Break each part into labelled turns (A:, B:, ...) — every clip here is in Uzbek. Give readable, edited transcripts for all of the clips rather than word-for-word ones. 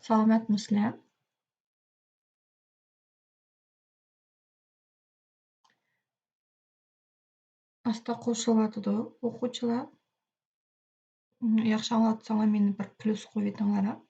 A: Саламатмысызlar? Аста кошулатыды окуучулар. Жакшы аңлатсаңар мени bir плюс коюп этиңлар, а?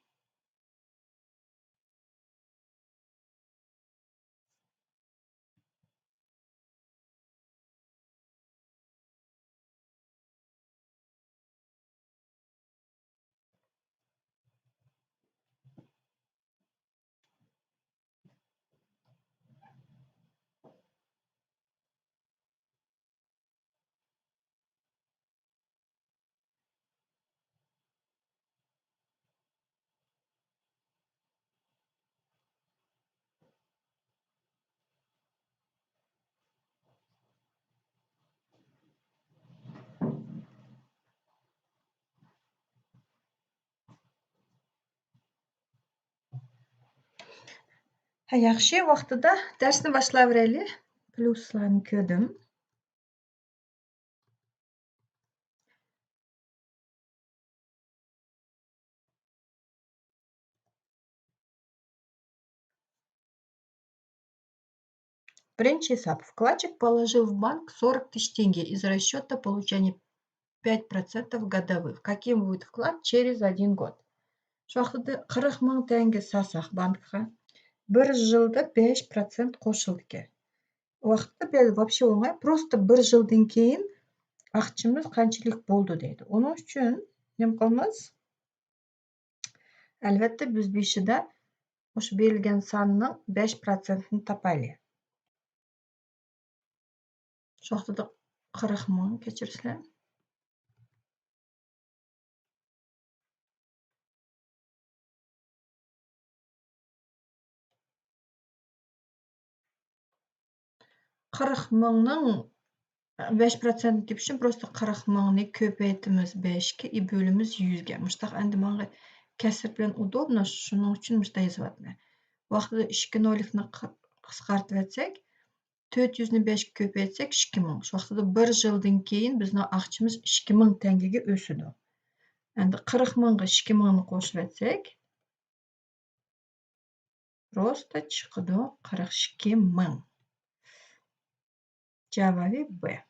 A: Жакшы, убактыда дарсти башлай берели. Плюсларын көрдүм. Биринчи хисап. Вкладчик положил в банк 40 тысяч тенге из расчета получения 5% годовых. Каким будет вклад через 1 год? Şu вакытта 40 000 тенге салсак банкка, 1 жылда 5% кошулду экен. Убактта вообще оңой. Просто 1 жылдан кийин акчамыз канчалык болду дейт. Onun үчүн эме кылабыз? Албетте биз бишиде ошо берилген санның 5%-ын тапайлы. Şu вакытта 40 000 кечирсиңер. Кырык мыңның 5% деп үшін просто 40 000-ны көпейтimiz 5-ке и бөлүмүз 100-ге. Мыштак энди мага кесир менен удобно, шуның үчүн мыштай жазып атам. Убактыда 2 ноликни кыскартып этсек, 400-нü 5-ке көпейтсек 2 000. Şu вакытта 1 жылдан кийин биздин акчамыз 2 000 теңгеге өсүдү. Энди 40 000-га 2 000-ны кошуп этсек, просто чыкыды 42 000. Cevabı B.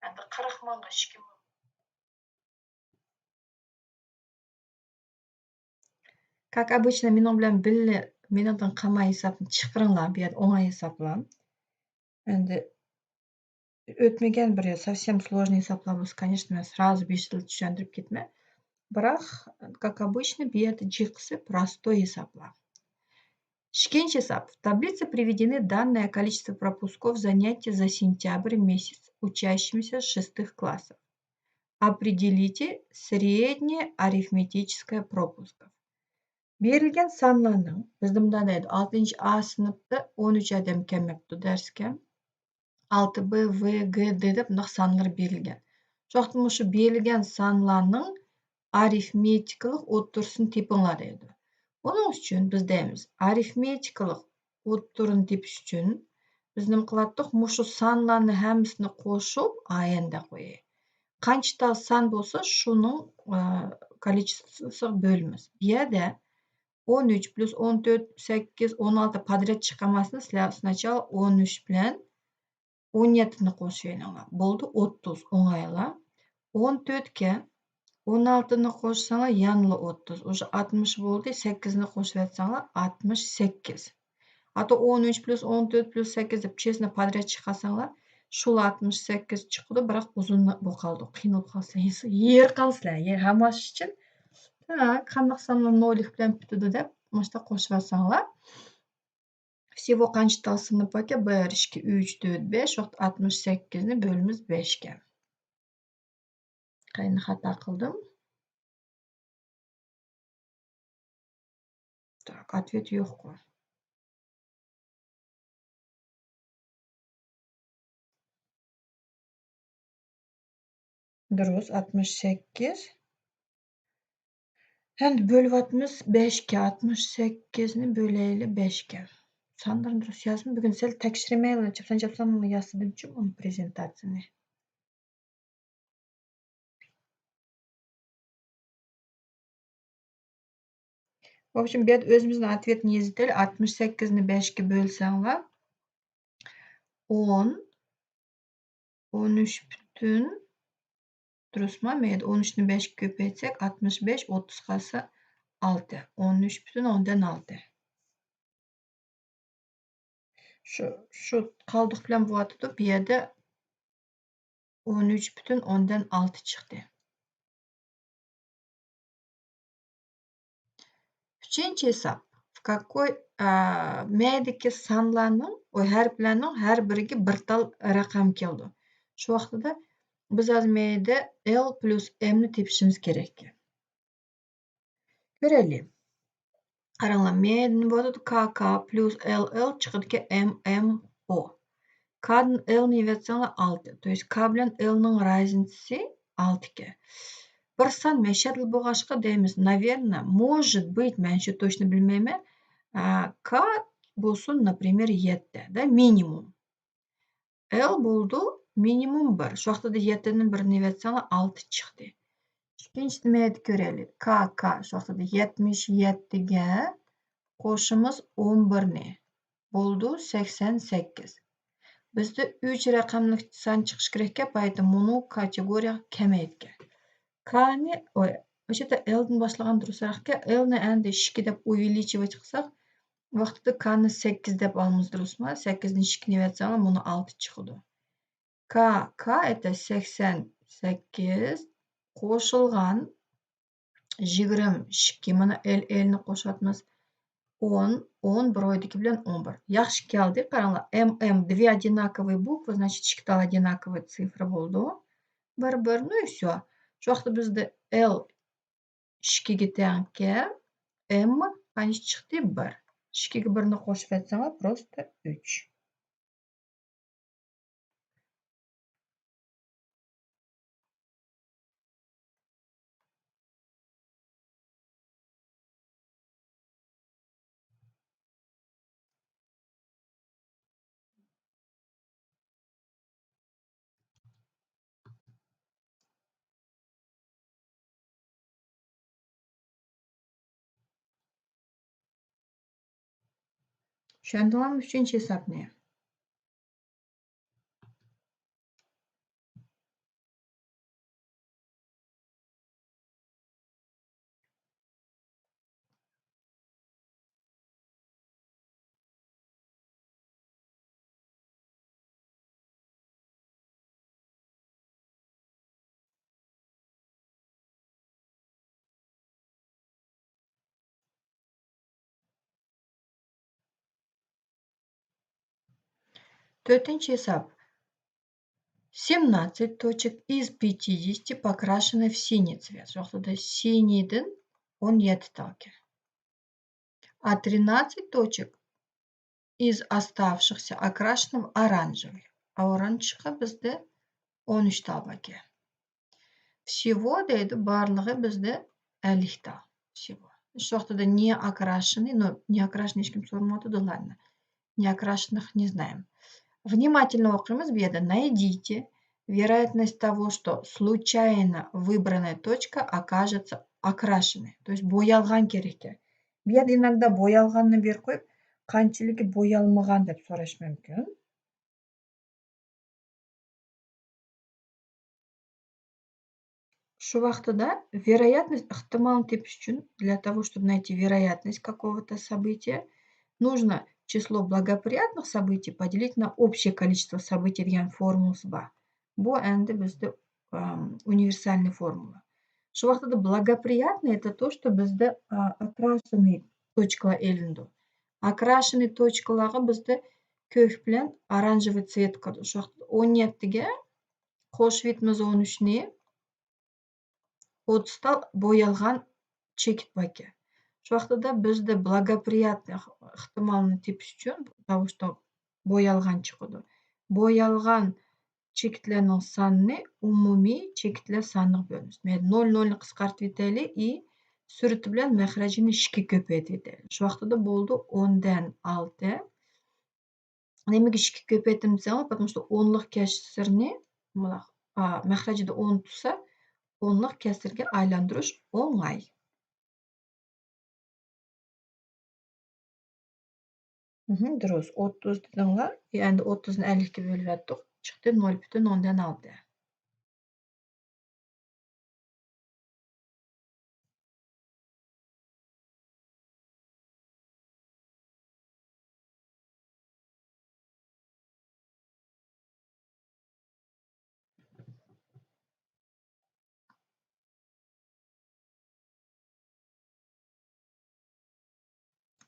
A: Endi 40 000-га 2 000. Как обычно, менин менен билле менин кама хисабын чакырыңлар, бу жерде оңой хисаплам. Энди өтмөгөн бир совсем сложный хисаплар болсо, конечно, мен сразу бешилди түшүндүрүп кетмем. Бирок, как обычно, бу жерде жыкысы простой хисаплар. Икинчи хисап. В таблице приведены данные количества пропусков занятий за сентябрь месяц учащимися 6 классов. Определите среднее арифметическое пропусков. Берилген санларның, бизде мындай дейт, 6 А сыныпта 13 адам келмепту дәрскө. 6 Б, В, Г, Д деп мындай санлар берилген. Ошондуктан ушу берилген санларның арифметикалык отурусун тепиңлар дейт. Onun үчүн биз дейбиз, арифметикалык отурун тепиш үчүн биз неме кылаттык? Мушу санларны хаммасына кошуп, АН деп коелу. Канча сан болсо, шунун количествосу бөлүмүз. Бу жерде 13 плюс 14, 8, 16 подряд чыкканбасына сначала 13 bilen 17-ni кошуп элеңер. Болду 30, оңайла. 14-ке 16-ны кошсаңар, яныла 30. Уже 60 болду, 8-ни кошуп атсаңар 68. Ата 13 плюс 14 плюс 8 деп честно подряд чыккансаңар, шул 68 чыкты, бирок узун болуп калды. Кыйналып калсаңыз, ер калсыздар, хаммасы үчүн. Так, кандак сандар нолик bilen бүтүдү деп, мышта кошуп атсаңар. Всего канча сыныp бар экен? 1, 2, 3, 4, 5, 68-ни бөлүмүз 5-ке. Кайны хата кылдым? Так, ответ yok го. Дурус, 68. Endi bölüp atmız 5'ke, 68'ni böleyli 5'ke. Sanlarını durust yazdım. Bugün sel tekşirmeyeli çapsan yazdım onu prezentatsiyani. В общем, bu yerda o'zimizni ответni yezdik. 68 ni 5 ga bo'lsanglar 10, 13 butun durustmi? Mayli 13 ni 5 ga ko'paytsak 65, 30 qolsa 6. 13 butun 10dan 6. Shu qoldiq bilan bo'lyapti. Bu yerda 13 butun 10dan 6 chiqdi. Uchinchi hisob. В какой maydagi sonlarning, harflarning har biriga bir tal raqam keldi. Shu vaqtida biz hozir mayda L plus M ni tepishimiz kerak. Ko'raylik. Qaranglar, mayda nima bo'ladi? KK plus LL chiqadi MMO. K dan L ni yig'sanglar 6. То есть K bilan L ning razницasi 6 ga. Bir son mashadil bo'lg'ashqa deymiz. Наверное, может быть, men shu точно bilmayman. K bo'lsin, например, 7, da minimum. L bo'ldi minimum 1. Shu vaqtida 7 ni 1 ni yig'sanglar 6 chiqdi. Ikkinchi nimaydi ko'raylik. KK shu vaqtida 77 ga qo'shimiz 11 ni bo'ldi 88. Bizda 3 raqamli son chiqish kerak ekan, поэтому buni kategoriya kamaytgan. K ni o'sha yerda L dan boshlagan durustroq ekan. L ni endi 2 deb увеличивать qilsak, vaqtida K ni 8 deb olamiz, durustmi? 8 ni 2 ni yig'sanglar buni 6 chiqadi. K это 88 qo'shilgan 22. Mana L ni qo'shyapmiz. 10 biroydiki bilan 11. Yaxshi keldi. Qaranglar, две одинаковые буквы, значит, ikkita tal одинаковые sifra bo'ldi. 1. Ну и всё. Shu vaqtda bizda L 2 ga teng ekan. M qancha chiqdi? 1. 2 ga 1 ni qo'shib aytsanglar, просто 3. Tushundinglarmi uchinchi hisobni? To'rtinchi hisob. 17 точек из 50 покрашены в синий цвет. Shu vaqtida siniydan 17 ta ekan. А 13 точек из оставшихся окрашены в оранжевый. А oranjga bizda 13 ta ekan. Всего deydi, barlig'i bizda 50 ta. Всего. Shu vaqtida не окрашенный, но не окрашенный hech kim so'ramayapti, ладно. Не окрашенных не знаем. Внимательно o'qiymiz. Bu yerda найдите вероятность того, что случайно выбранная точка окажется окрашенной. То есть bo'yalgan kerak ekan. Bu yerda inогда bo'yalganni berib qo'yib, qanchaligi bo'yalmagan deb so'rash mumkin. Shu vaqtida вероятность ehtimolni tepish uchun, для того, чтобы найти вероятность какого-то события, нужно число благоприятных событий поделить на общее количество событий degan formulasi bor. Bu endi bizda универсальная формула. Shu vaqtida благоприятный это то, что bizda окрашенный точкалар elindi. Окрашенный точкаларga bizda ko'k bilan оранжевый цвет kirdi. Shu vaqtda 17 ga qo'shib yetmiz 13 ni 30 ta bo'yalgan chekit bor ekan. Shu vaqtida bizda благоприятный ehtimolni tepish uchun, потому что bo'yalgan chiqadi. Bo'yalgan chekitlarning sonini umumiy chekitlar soniga bo'lamiz. Men 0 ni qisqartib yetaylik и surati bilan mahrajini 2 ko'paytirib yetaylik. Shu vaqtida bo'ldi 10 dan 6 Немеге 2 көпөйтөм десең, потому что онлук кесирни мына махражида 10 турса, онлук кесирге айландырыш оңай. Дурус. 30 дедиңла, эndi 30-ны 50-ге бөлүп аттык. Чыкты 0,6.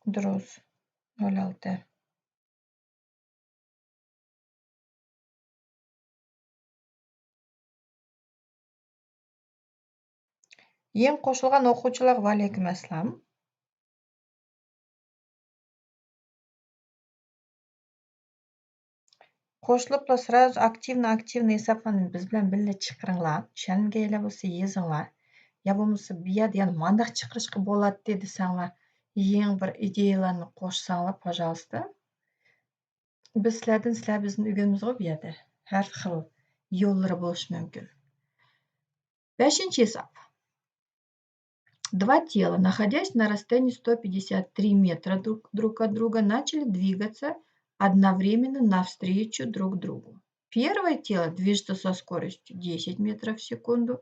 A: Дурус. 0,6. Ең кошулган окуучуларга валейкум ассалам. Кошулупла сразу активно эсапланып биз менен билле чакырыңлар. Түшөнгө эле болсо езиңлар. Я болмосо бияда яна мындак чакырышка болот десеңлар, ең бир идеяларны кошсаңлар, пожалуйста. Биз силер биздин үйгөнбүз го бияда. Ар хил yo'llari bo'lishi mumkin. 5-chi эсап. Два тела, находясь на расстоянии 153 метра друг от друга, начали двигаться одновременно навстречу друг другу. Первое тело движется со скоростью 10 метров в секунду.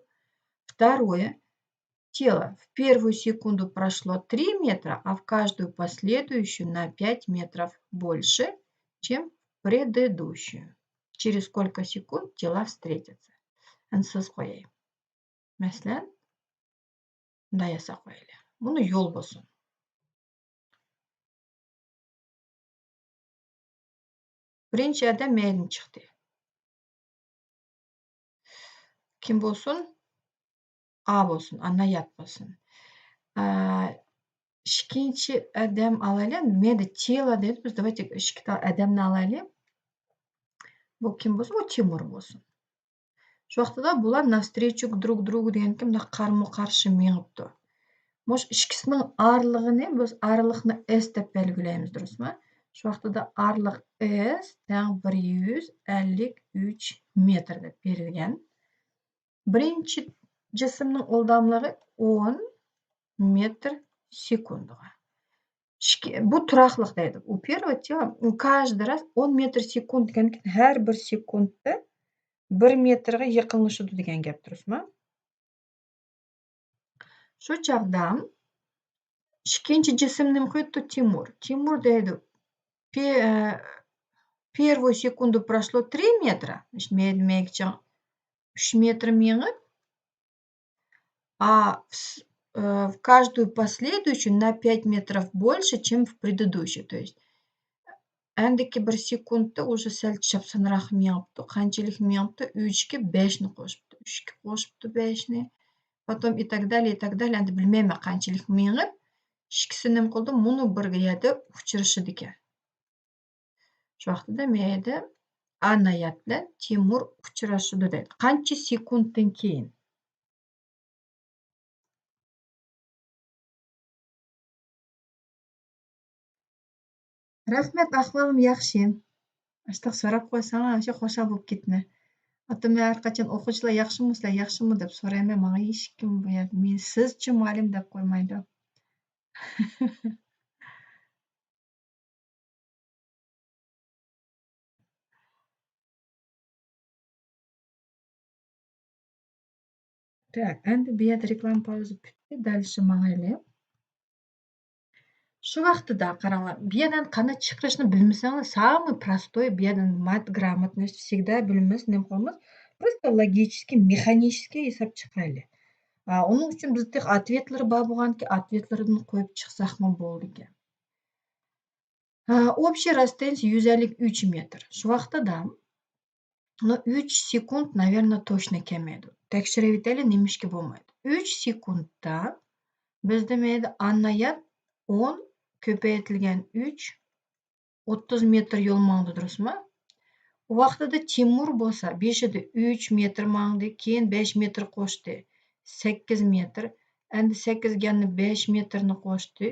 A: Второе тело в первую секунду прошло 3 метра, а в каждую последующую на 5 метров больше, чем в предыдущую. Через сколько секунд тела встретятся? Ансыз кояйын. Мәсәлән, мындай ясап коелы. Буны жол болсун. Биринчи адам мээден чыкты. Ким болсун? А болсун, Анаят болсун. Икинчи адам алайлы. Мээде тело дейт. Биз давайте икки адамды алайлы. Бул ким болсун? Бул Тимур болсун. Ошол убакта да булар навстречу друг другу дегенге мындай кармы-каршы меңиптир. Мош иккисинин аралыгын биз аралыкны S деп белгилейбиз, дурусму? Ошол убакта да аралык S тең 153 метр деп берилген. Биринчи жисимдин ылдамдыгы 10 метр секундага. Бу тураклык дейт. У первого тела каждый раз 10 метр секунд дегенге ар бир секундда 1 метрге якынлашууда деген геп, дурусму? Шу чагда икинчи жисимдин мухиту Тимур. Тимур дейт. Первую секунду прошло 3 метра, значит, мээге 3 метр меңип, а в каждую последующую на 5 метров больше, чем в предыдущую. То есть андики бир секундда уже сәл чапсаныраак меңиптир. Канчалык меңиптир? 3-ке 5-ни кошупту. 3-ке кошупту 5-ни. Потом и так далее, и так далее. Анды билбейм канчалык меңип, иккиси нем кылды? Муну бир жерде учурашты экен. Ошол убакта да мээде Анаят менен Тимур учурашууда дейт. Канча секундтан кийин? Рахмет, ахвалым жакшы. Аштык сурап койсоңар, вообще кошо болуп кетине. Ата мен ар качан окуучулар жакшымы деп сурайм, мага эч ким мен сизчи мугалим деп коймойду. Так, endi bu yerda reklama pauza bitdi. Дальше маңайлы. Шу вакытыда караңлар, бу жерден кандай чакырышны билмесеңиз, самый простой бу жерден мат грамотность всегда билмес, нем кылабыз? Просто логически, механически эсеп чыгайлы. Onun үчүн биз тек ответлер бар болгон экен, ответлерин коюп чыксакмы болду экен. Общее расстояние 153 метр. Шу вакытта да 3 секунд, наверное, точно келмейди. Текшере кетели, немишке болмойт. 3 секундда бизде мээде Анаят 10 көпөйтүлгөн 3 30 метр жол маңды, дурусму? Убакта да Тимур болсо бешиде 3 метр маңды, кийин 5 метр кошту. 8 метр. Endi 8ге 5 метрни кошту.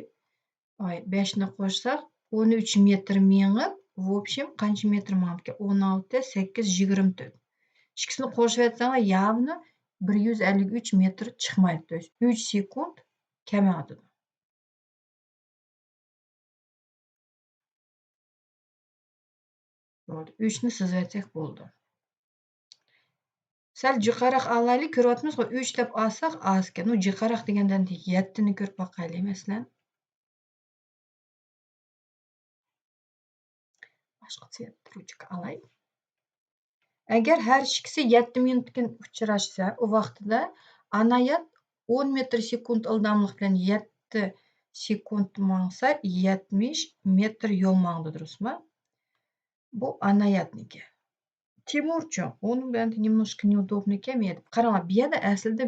A: 5ни кошсак 13 метр меңип, В общем, qancha metr mangdi ekan? 16, 8, 24. Ikkisini qo'shib aytsanglar, явно 153 metr chiqmaydi. То есть 3 sekund kamayadi. Bo'ldi. 3 ni sizib aytsak bo'ldi. Sal jiqaroq olaylik, ko'ryapmizmi? 3 deb olsak oz ekan. Ну, jiqaroq degandan 7 ni ko'rib boqaylik masalan. Boshqa tvet ruchka olay. Agar har ikkisi 7 minutga uchrashsa, u vaqtida Anayat 10 metr sekund ildamlik bilan 7 sekund mangsa 70 metr yo'l mangdi, durustmi? Bu Anayatniki. Timurchi, uni bilan немножко неудобно kelmaydi. Qaranglar, bu yerda aslida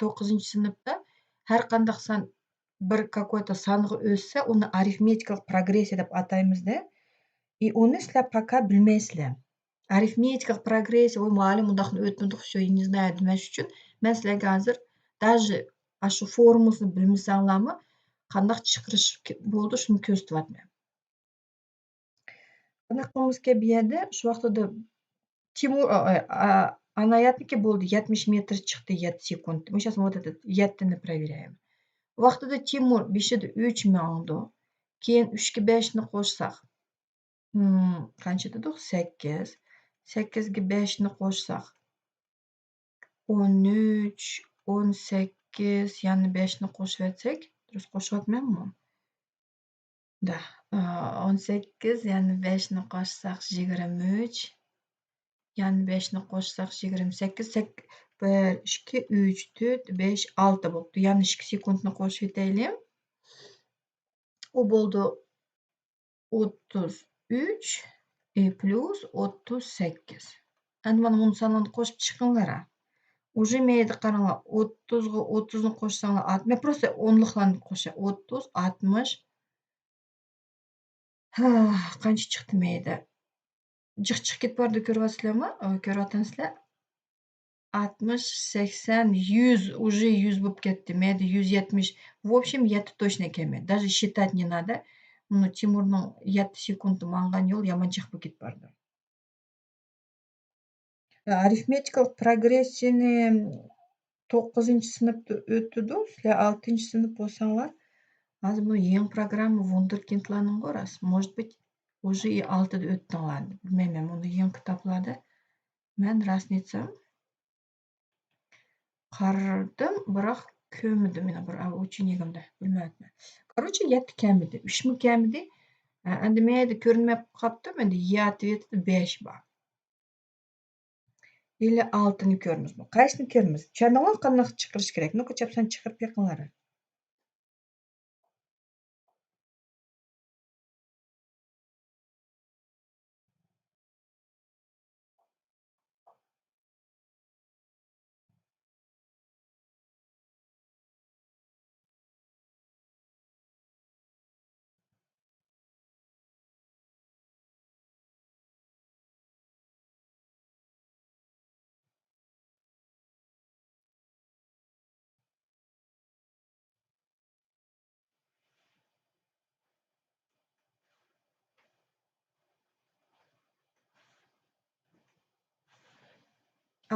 A: 9-sinfda har qanday san bir какой-то songa o'ssa, uni arifmetikalik progressiya deb ataymizda. И uni sizlar пока bilmaysizlar. Arifmetikalik progressiya, voy muallim undaqni o'tmadik, всё, я не знаю demash uchun men sizlarga hozir даже shu formulasini bilmasanglarmi, qanday chiqarish bo'ldi shuni ko'rsatyapman. Qanaqa qilamiz bu yerda shu vaqtida Timur Anayatniki bo'ldi 70 metr chiqdi 7 sekund. Мы сейчас вот этот 7 ni проверяем. Vaqtida Timur 5 da 3 mangdi. Keyin 3 ga 5 ni qo'shsak, qancha dedik? 8. 8 ga 5 ni qo'shsak 13, 18, yana 5 ni qo'shib aytsak, durust qo'shyapmanmi? Da, 18, yana 5 ni qo'shsak 23, yana 5 ni qo'shsak 28, 1, 2, 3, 4, 5, 6 bo'pti. Yana 2 sekundni qo'shib aytaylik. U bo'ldi 33 plus 38. Endi mana buni sonlarni qo'shib chiqinglar. Уже mayda qaranglar, 30 ga 30 ni qo'shsanglar, men просто o'nliqlarni qo'shay. 30, 60. Qancha chiqdi mayda? Jiq chiqib ketib bordi, ko'ryapsizlarmi? Ko'ryapsizlar? 60, 80, 100, уже 100 bo'lib ketdi. Mayda 170. В общем, 7 точно kelmaydi. Даже считать не надо. Uni Timurning 7 sekund mangan yo'l yomon chiqib ketib bordi. Arifmetikalik progressiyani 9-sinfda o'tdik. Sizlar 6-sinf bo'lsanglar, hozir buni yangi programma Wunderkindlarni ko'rasiz. Может быть, уже и 6da o'tdinglar. Bilmayman, buni yangi kitoblarda men rasmitsam qaradim, biroq ko'rmadim meni bir uchinchigimda, bilmayapman. Короче, 7 kamidi, 3 mi kamidi? Endi menda ko'rinmay qolibdi, menda Y ответida 5 bor. Или 6 ni ko'ramizmi? Qaysini ko'ramiz? Tushundinglar qanday chiqarish kerak? Ну-ка, chapsan chiqarib beqinglar.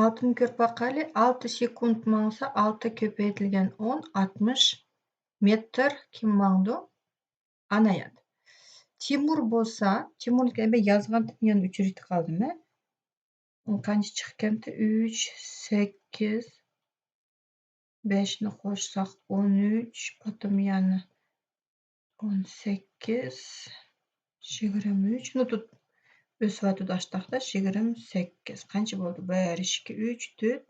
A: Altini ko'rib boqaylik. 6 sekund mangsa 6 ko'paytirilgan 10, 60 metr kim mangdi? Anayat. Timur bo'lsa, Timurniki men yozgandim, yana o'chirib qoldimmi? Qancha chiqqandi? 3, 8, 5 ni qo'shsak 13, потом yana 18, 23. Ну тут o'syapti dashtaqda 28. Qancha bo'ldi? 1, 2, 3, 4,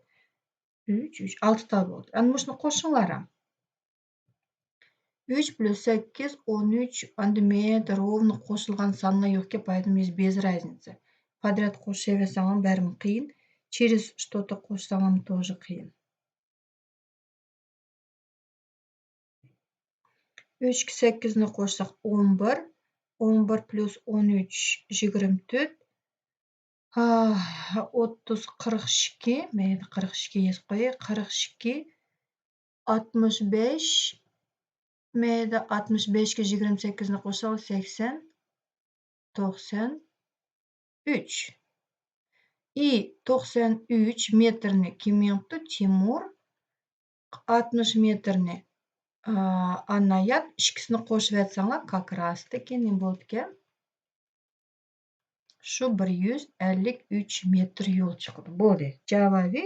A: 3, 3, 6 ta bo'ldi. Endi shuni qo'shinglar. 3 plus 8, 13. Endi menda ровно qo'shilgan sonlar yo'q-ku, поэтому есть без разницы. Подряд qo'shaversam ham baribir qiyin. Через что-то qo'shsam ham тоже qiyin. 3 ga 8 ni qo'shsak 11. 11 plus 13, 24. 30, 42. Mayli 42 yozib qo'yay. 42, 65. Mayli 65 ga 28 ni qo'shsak 80. 93. И 93 metrni kim yopdi? Timur. 60 metrni Anayat. Ikkisini qo'shib aytsanglar, как раз taки ne bo'ldi ekan? Shu 153 metr yo'l chiqdi. Bo'ldi. Javobi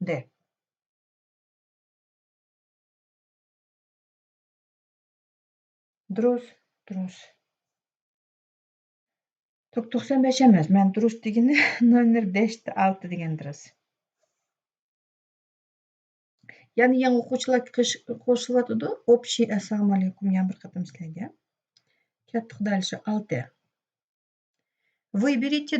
A: D. Durust, durust. 95 emas. Men durust degani 0,5 degan durust. Yani yangi o'quvchilar qo'shilyotdi. Общий assalomu alaykum yana bir qatam sizlarga. Katta dalishi 6. Выберите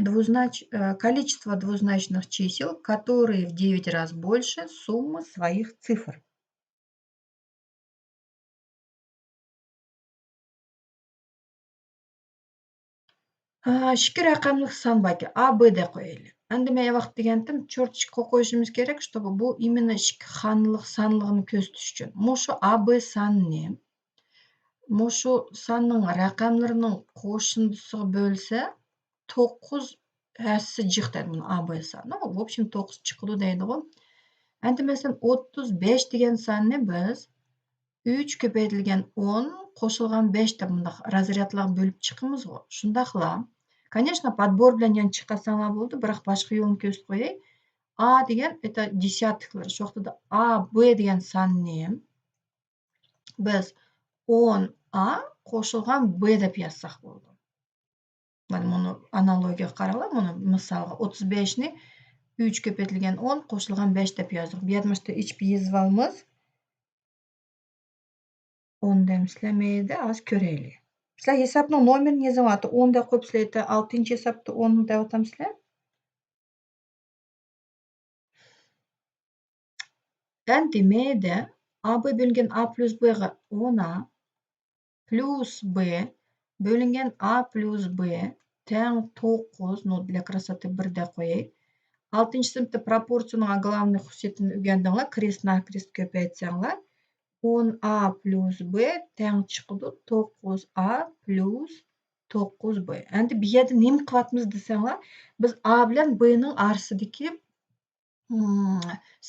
A: количество двузначных чисел, которые в 9 раз больше суммы своих цифр. Ikki raqamli son bor ekan. A, B deb qo'yaylik. Endi men vaqt degandim, chortchikqa qo'yishimiz kerak, чтобы bu именно ikki sonligini ko'rsatish uchun. Mushu A, B sonini mushu sonning raqamlarining qo'shindisiga bo'lsa, 9 hassi jiq deydi buni A, B soni. В общем 9 chiqadi deydi-ku. Endi masalan 35 degan sonni biz 3 ko'paytirilgan 10 qo'shilgan 5 deb bundaq razryadlarga bo'lib chiqamiz-ku. Shundaqla. Конечно, подбор bilan ham chiqarsanglar bo'ldi, biroq boshqa yo'lni ko'rsatib qo'yay. A degan это десятикlar. Shu vaqtida A, B degan sonni biz 10A qo'shilgan B deb yozsak bo'ldi. Mana buni analogiya qaranglar, buni misolga 35 ni 3 ko'paytirilgan 10 qo'shilgan 5 deb yozdik. Bu yerda işte ichib yozib olamiz. 10 demizlamaydi, az ko'raylik. Sizlar hisobning nomerini yozyapti. 10 deb qo'yib sizlar 6-hisobda 10 deb atamsizlar. Endi mayda A, B bo'lingan A plus B ga 10A plus B bo'lingan A plus B teng 9. Ну, для красоты 1 deb qo'yay. 6-sinfda proporsiyaning главный xususiyatini o'rgandinglar. Крест-накрест ko'paytsanglar 10A plus B teng chiqadi 9A plus 9B. Endi bu yerda nima qilyapmiz desanglar, biz A bilan B ning orasidagi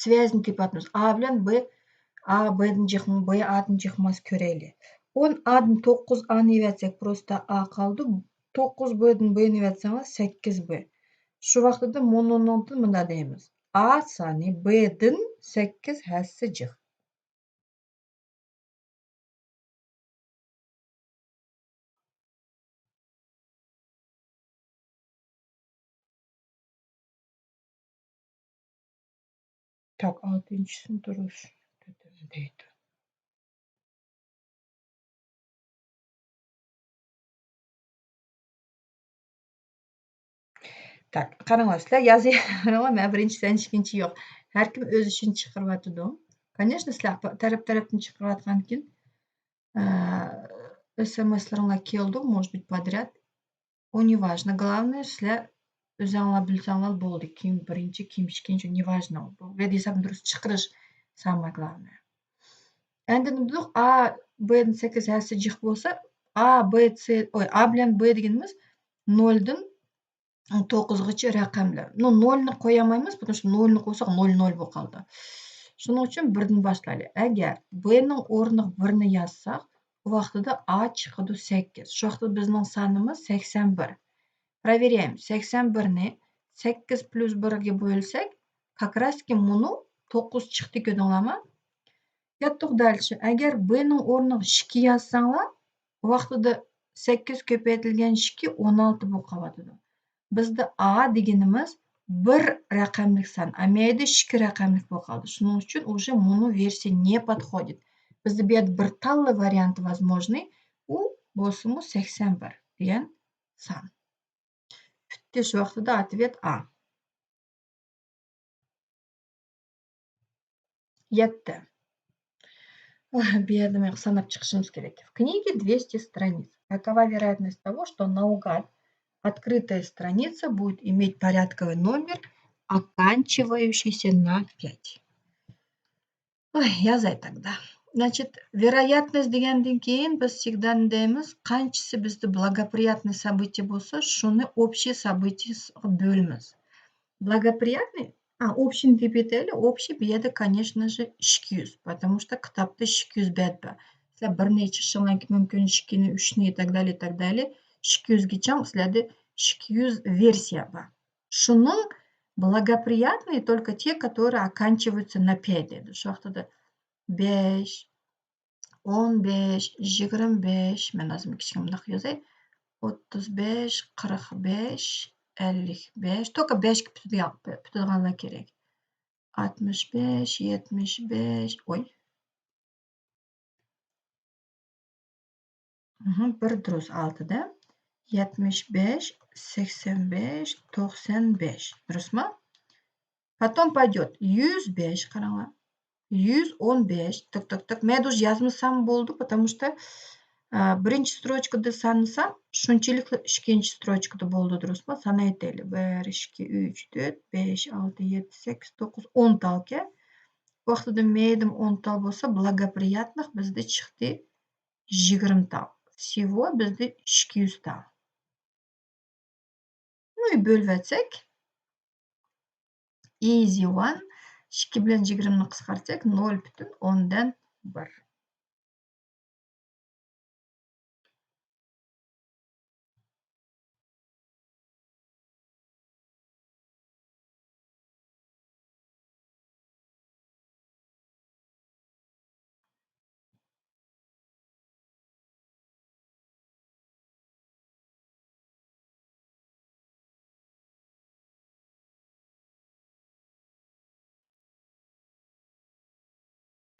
A: связьni topyapmiz. A bilan B, A B'dan jiqmi, B A'dan jiqmas ko'raylik. 10 A'dan 9 A'ni yozsak, просто A qoldi. 9 B'dan B'ni yozsanglar 8 B. Shu vaqtida mononomni bunda deymiz. A soni B'dan 8 hassa jiq. Так, 6-sin durust deydi. Tak, qaranglar, sizlar yozyapsizlar, men birinchidan ikkinchi yo'q. Har kim o'z ishini chiqaryapti-da. Конечно, sizlar taraf-tarafdan chiqarayotgan keyin SMS-laringlar keldi, может быть, подряд. O не важно. Главное, sizlar o'zinglar bilsanglar bo'ldi. Kim birinchi, kim ikkinchi, не важно. Bu hisobni durust chiqarish самое главное. Endi nima dedik? A, B'dan 8 hassa jiq bo'lsa, A, B, C, A bilan B deganimiz 0 dan 9gacha raqamlar. No 0 ni qo'yamaymiz, потому что 0 ni qo'ysak 0 0 bo'lib qoldi. Shuning uchun 1 dan boshlaylik. Agar B ning o'rniga 1 ni yozsak, u vaqtida A chiqadi 8. Shu vaqtda bizning sonimiz 81. Проверяем. 81 ni 8 plus 1 ga bo'lsak, как раз ki buni 9 chiqdi ko'rdinglarmi? Yotdik dalishi. Agar B ning o'rniga 2 yozsanglar, u vaqtida 8 ko'paytirilgan 2 16 bo'lib qoladi. Bizda A deganimiz 1 raqamli son, a mayda 2 raqamli bo'lib qoldi. Shuning uchun уже buni versiya не подходит. Bizda bu yerda bir tanli varianti возможный, u bo'lsa 81 degan son. Bitta shu vaqtida ответ A. 7. Bu yerda men sanab chiqishimiz kerak. В книге 200 страниц. Какова вероятность того, что наугад открытая страница будет иметь порядковый номер, оканчивающийся на 5? Ой, yazay тогда. Значит, вероятность degandan keyin biz всегда deymiz, qanchasi bizda благоприятный событие bo'lsa, shuni общий событиеga bo'lamiz. Благоприятный, общий deb aytaylik, общий bu yerda, конечно же, 200, потому что kitobda 200 bet bor. Sizlar bir necha shillanki mumkin, 2 ni, 3 ni, и так далее, и так далее. 200 gacha sizlarda 200 versiya bor. Shuning благоприятные только те, которые оканчиваются на 5 dedi. Shu vaqtida 5, 15, 25, men o'zim kichkina bundoq yozay. 35, 45, 55, только 5 ga bitadiganlar kerak. 65, 75, oy. Bir durust 6 da. 75, 85, 95. Durustmi? Потом пойдет 105, qaranglar. 115, tık. Men уже yozmasam bo'ldi, потому что birinchi strochkada sanasam, shunchalik ikkinchi strochkada bo'ldi, durustmi? Sanay aytaylik. 1, 2, 3, 4, 5, 6, 7, 8, 9, 10 talga. Bu vaqtida medim 10 tal bo'lsa, благоприятных bizda chiqdi 20 tal. Всего bizda 200 tal. Ну и bölib o'tsak, easy one. 2 bilan 20 ni qisqartsak 0,1.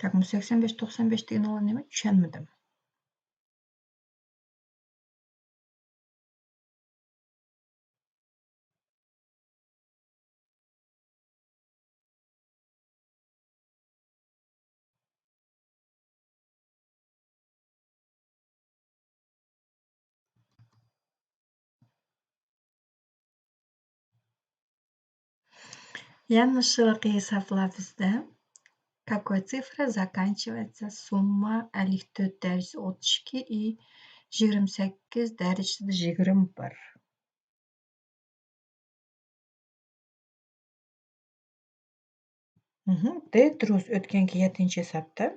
A: Так, 85, 95 degan o'g'li nima? Tushunmadim. Yana широкие hisoblavizda какой цифрой заканчивается summa 54 derecesi 32 и 28 derecesi 21. D durust o'tgangi 7-chi hisobda.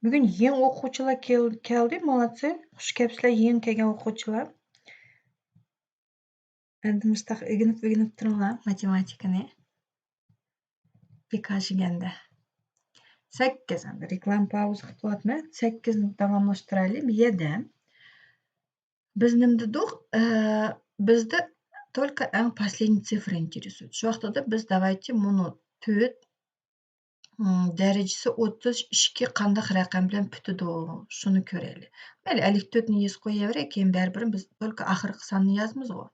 A: Bugun yangi o'quvchilar keldi, молодцы. Xush kelibsizlar yangi kelgan o'quvchilar. Endi mustaqil o'rganib turinglar matematikani. Bekashiganda. 8 endi reklama pauza qilib qo'yapman. 8 ni davomlashtiraylik. Bu yerda biz nima dedik? Bizda только последний цифры интересует. Shu vaqtida biz давайте buni 4 derecesi 32 qanday raqam bilan bitadi, shuni ko'raylik. Mayli, 54 ni yozib qo'yaveray, keyin baribir biz только oxirgi sonni yozamiz-ku.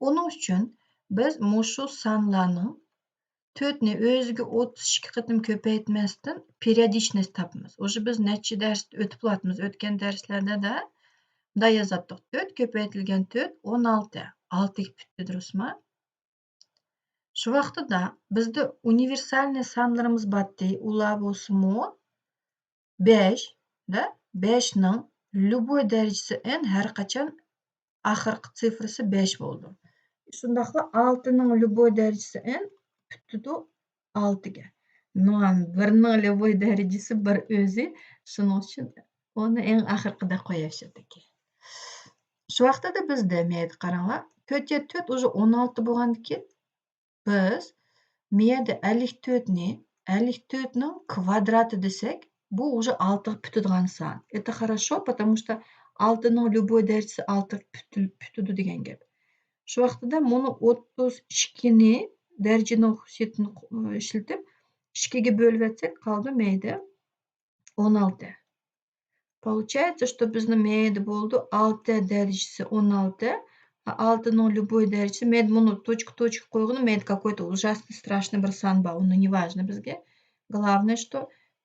A: Uning uchun biz mushu sonlarni 4 ni o'ziga 32 qatim ko'paytmasdan periodичность topamiz. Уже biz necha dars o'tib bo'lyapmiz. O'tgan darslarda bunday yozatdik. 4 ko'paytirilgan 4 16. 6 ga bitdi, durustmi? Shu vaqtida bizda universalniy sonlarimiz bordi. Ular bo'lsa-mu 5 da 5 ning любой darajasi n har qachon oxirgi sifrasi 5 bo'ldi. Shundaqla 6 ning любой darajasi n bitdi 6 ga. No, 1 ning любой darajasi 1 o'zi, shuning uchun uni eng oxirgida qo'yishdik. Shu vaqtida bizda mayli qaranglar, 4 ga 4 уже 16 bo'lgandan keyin biz miyada 54 ning kvadrati desak, bu уже 6 ga bitadigan son. Это хорошо, потому что 6 ning любой darajasi 6 ga bitadi degan gap. Shu vaqtida buni 32 ni darajaning xususiyatini ishlatib 2 ga bo'lib o'tsak, qoldi mayda 16. Получается, что bizni mayda bo'ldi 6 darajasi 16, а 6 ning любой darajasi, men buni точка qo'ygan, men какой-то ужасный, страшный bir son bor, uni неважно bizga. Главное, что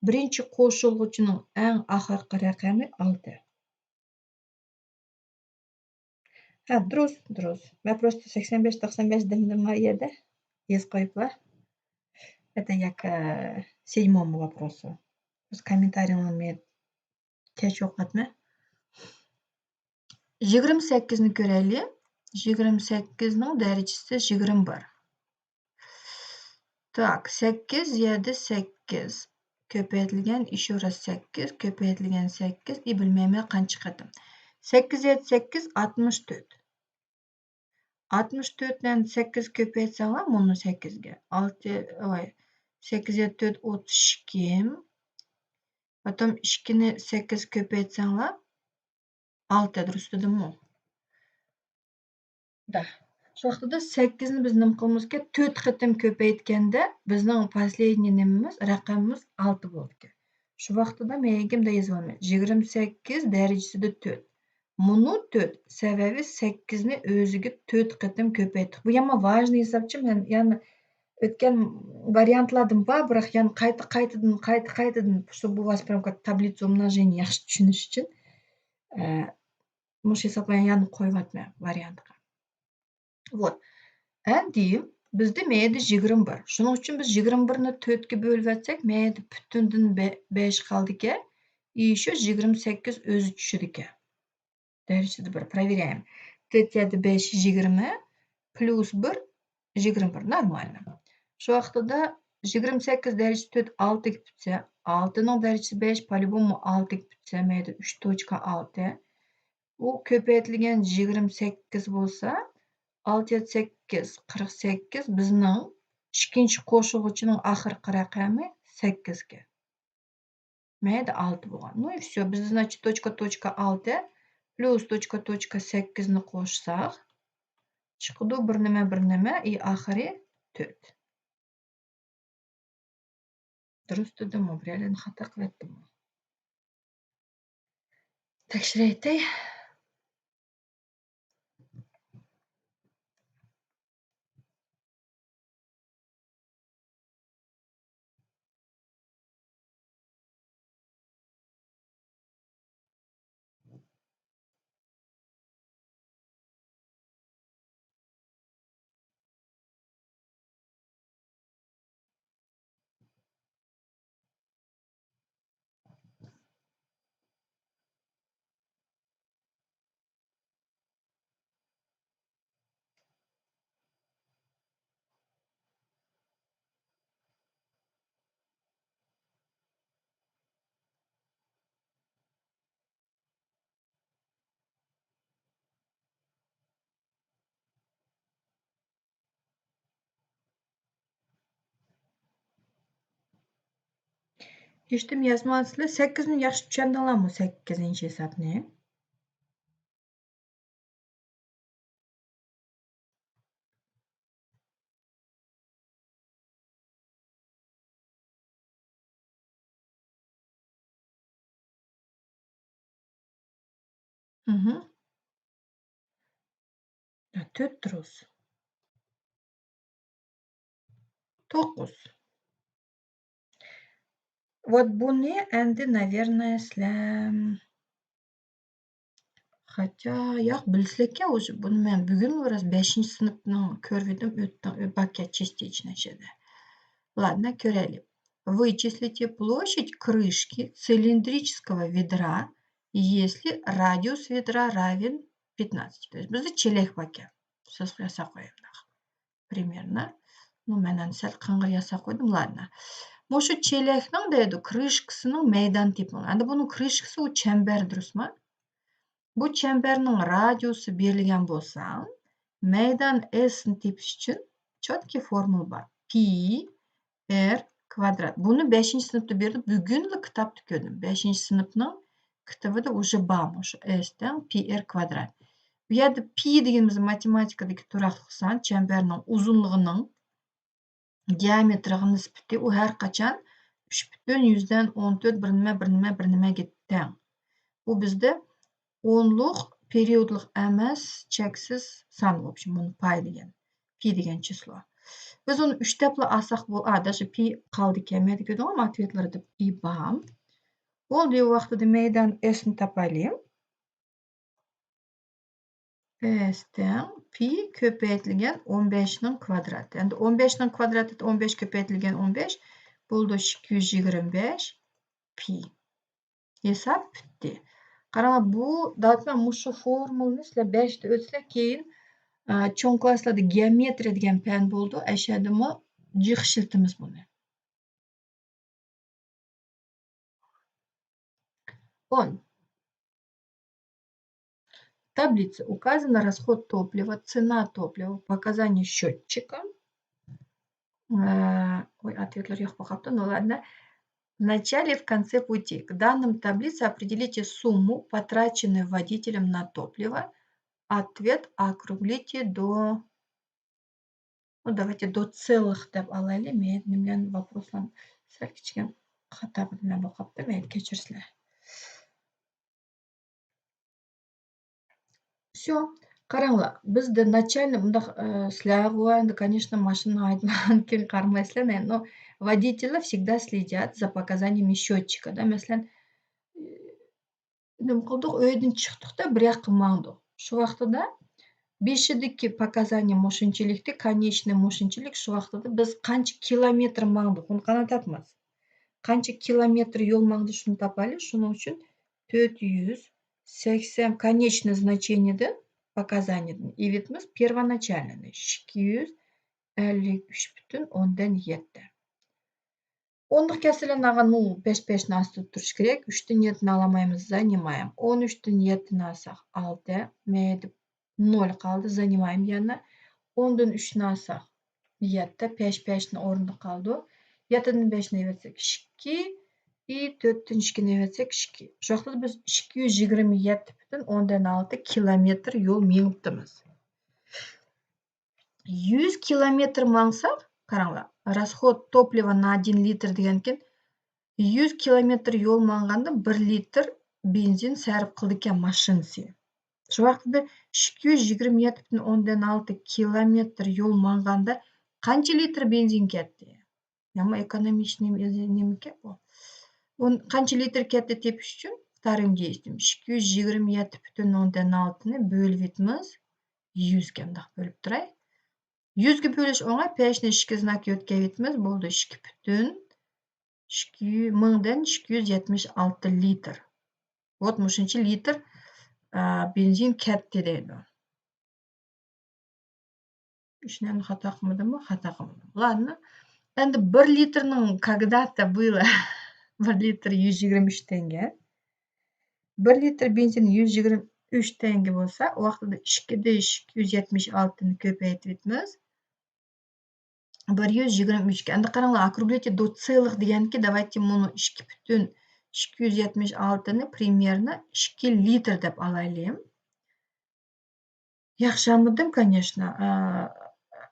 A: birinchi qo'shilg'uchining eng oxirgi raqami 6. Ha, durust. Men просто 85-95 dedim o yerda. Yozib qo'yiblar. Это я к 7 вопросу. O'z kommentariyalarni kech o'qiyapman. 28 ni ko'raylik. 28 ning darajasi 21. Так, 8, 7, 8. Ko'paytirilgan еще раз 8, ko'paytirilgan 8 и bilmayman qancha qatim. 8, 7, 8, 64. 64 dan 8 ko'paytsalar, buni 8 ga. 8, 7, 4, 32. Потом 2 ni 8 ko'paytsalar, 6 durust dedimmi? Da. Shu vaqtida 8 ni biz nima qilamiz kerak? 4 qatim ko'paytganda bizning последний nimamiz, raqamimiz 6 bo'ldi ekan. Shu vaqtida men yigimda yozib olaman. 28 darajasida 4. Buni 4 sababi 8 ni o'ziga 4 qatim ko'paytdik. Bu ham важный hisobchi. Men yana o'tgan variantlardan bor, biroq yana qaytadan чтобы у вас прям как таблицу умножения yaxshi tushunish uchun mush hisoblarni yana qo'yyapman variantga. Вот. Endi bizda mayda 21. Shuning uchun biz 21 ni 4 ga bo'lib atsak, mayda butundan 5 qoldi ekan. И еще 28 o'zi tushdi ekan. Darajada 1 проверяем. 4 7 5 20 plus 1 21. Нормально. Shu vaqtida 28 darajasi 4 6 ga bitsa, 6 ning darajasi 5 по-любому 6 ga bitsa, mayda 3.6. U ko'paytirilgan 28 bo'lsa, 6 7 8 48 bizning ikkinchi qo'shilg'uchining oxirgi raqami 8 ga. Mayda 6 bo'lgan. Ну и всё. Biz значит точка 6 plus точка 8 ni qo'shsak, chiqdi bir nima и oxiri 4. Durust dedimmi? Realni xato qilyaptimmi? Tekshirib aytay. Eshitdim, yozmayapsizlar. 8 ni yaxshi tushundinglarmi? 8-chi hisobni? Mhm. 4 durust. 9. Вот buni endi, наверное, sizlar Хотя yo'q, bilsizlar уже buni men bugun раз 5-sinfni ko'rib edim, пока частично ichida. Ладно, ko'raylik. Вычислите площадь крышки цилиндрического ведра, если радиус ведра равен 15. То есть bizda chelak poka. Siz yasab qo'yinglar. Примерно. Ну, men endi sal qing'ir yasab qo'ydim. Ладно. Shu chelakning deydi, krышкасының maydon tipi. Endi buning krышкасы u chambar, durustmi? Bu chambarning radiusi berilgan bo'lsa, maydon S ni tepish uchun chotki formula bor. Pi r kvadrat. Buni 5-sinfda berdi. Bugunli kitobda ko'rdim. 5-sinfning kitobida уже bor shu S dan pi r kvadrat. Bu yerda pi deganimiz matematikadagi turaqlik son, chambarning uzunligining geometriyaga nisbati u har qachon 3,14 bir nimaga teng. Bu bizda o'nliq periodlik emas, cheksiz son, в общем, buni pi degan число. Biz onu 3 depla alsak даже pi kaldı kemedi gördün ama atvetlarda pi bam. Oldu o vaqtida meydan s'ni tapalim. S teң pi köpeytilgen 15'nin kvadrati. Endi 15'nin kvadrati 15 köpeytilgen 15 buldu 225 pi. Hesap bitti. Qarаңlar, bu daltman muşu formulni sizlar 5'te ötsizlar, keyin çoğun klasslarda geometriya degan fan bo'ldi. Ashadimi jiqshiltimiz buni. 10. В таблице указан расход топлива, цена топлива, показания счетчика. Ой, ответлер yo'q bo'lib qolibdi. Ну ладно. В начале и в конце пути. К данным таблицы определите сумму, потраченную водителем на топливо. Ответ округлите до... Ну, давайте до целых deb alaylik. Men bilan vопросlar sal kichkina xato bilan bo'lib qolibdi. Meni kechirsizlar. Все. Qaranglar, bizda начальный bundaq sizlar endi, конечно, mashina haydamagan keyin qaramaysizlar, но водители всегда следят за показаниями счетчика, да, masalan, nima qildik, uydan chiqdik-da, bir yoqqa mangdik. Shu vaqtida beshidagi показания mo'shinchilikda, конечный mo'shinchilik shu vaqtida biz qancha kilometr mangdik, uni qana topamiz. Qancha kilometr yo'l mangdi, shuni topaylik. Shuning uchun 480 конечный значениеда показаниyadan evitimiz первоначальный 253,7. Ondық кәсілін ну 5-5'ni astı tutuş kerak. 3'tün 7'ni alamayımız, занимаем. 13'tün 7'ni alsak 6. Meydi 0 kaldı, занимаем yana. 10'dun 3'ni alsak 7. 5-5'ni orunda kaldı. 7'nin 5'ni evetsek 2. И 4'tün 2'ni evetsek 2. Şu vaqtda biz 227,6 kilometr yol mengiptimiz. 100 kilometr mangsak, qaranglar, расход топлива на 1 litr degankin 100 kilometr yo'l manganda 1 litr benzin sarf qildi ekan mashinasi. Shu vaqtda 227,6 kilometr yo'l manganda qancha litr benzin ketdi? Ama ekonomичный nima ekan bu? Uni qancha litr ketdi tepish uchun вторым действием 227,6ni bo'lib etamiz 100 ga bundoq bo'lib turay. 100 ga bo'lish o'ng'ay, peshni 2 znaki o'tkazamiz, bo'ldi 2,1000dan 276 litr. Вот mushinchi litr benzin ketdi deydi. Shuni ham xato qilmadimmi? Xato qilmadim. Ладно. Endi 1 litrning когда-то было 1 litr 123 tanga. 1 litr benzin 123 tanga bo'lsa, u vaqtida 2,276 ni ko'paytirib etamiz. 123 ga. Endi qaranglar, округлите до целых deganki, давайте buni 2,276 ni примерно 2 litr deb alaylik. Yaxshi olmadim, конечно.